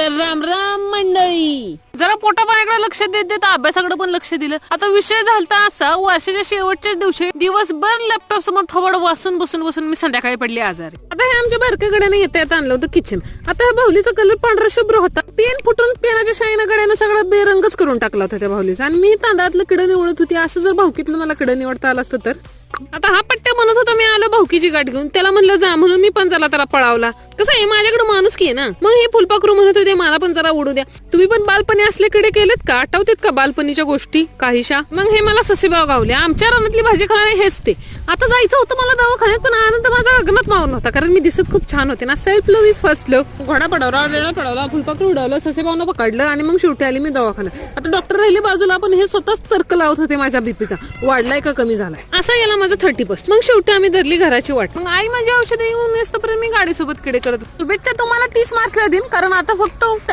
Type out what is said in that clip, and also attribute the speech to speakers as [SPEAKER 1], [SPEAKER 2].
[SPEAKER 1] तर राम राम मंडळी. जरा पोटापाण्याकडे लक्ष देत देत अभ्यासाकडे पण लक्ष दिलं. आता विषय झालता असा, वर्षाच्या शेवटच्याच दिवशी दिवसभर लॅपटॉप समोर थोबड वाचून बसून मी संध्याकाळी पडली आजारी. आता हे आमच्या बारक्याकडे येता आणलं होतं किचन. आता ह्या बाहुलीचा कलर पांढरा शुभ्र होता. पेन फुटून पेनाच्या शाईनं कड्यानं सगळा बेरंगच करून टाकला होता त्या बाहुलीचा. आणि मी तांदळातलं कडं निवडत होती. असं जर भाऊकीतलं मला कडं निवडता आलं असतं तर. आता हा पट्ट्या म्हणत होता मी आलो भाऊकीची गाठ घेऊन. त्याला म्हणलं जा म्हणून मी पण त्याला पळावला. कसं आहे माझ्याकडे माणूस की आहे ना. मग हे फुलपाखरू म्हणत होते मला पण जरा उडू द्या. तुम्ही पण बालपणी असल्याकडे केलेत का? आठवतेत का बालपणीच्या गोष्टी काहीशा? मग हे मला ससेबाव गावले. आमच्या रानातली भाजी खाणारे हेच ते. आता जायचं होतं मला दवाखान्यात, पण आनंद माझा अगनात मावून होता, कारण मी दिसत खूप छान होते ना. Self love is first love. घोडा पडवला, रेडा पडवला, फुलपाखरू उडवलं, ससेबावनं पकडलं आणि मग शेवटी आली मी दवाखान्यात. आता डॉक्टर राहिले बाजूला, पण हे स्वतःच तर्क लावत होते माझ्या बीपीचा वाढलाय का कमी झालाय. असा गेला माझा 30%. मग शेवटी आम्ही धरली घराची वाट. मग आई माझी औषधे येऊन येतपर्यंत मी गाडीसोबत किडे करत. शुभेच्छा तुम्हाला 30 मार्क्सला देईन, कारण आता फक्त टॅलेंट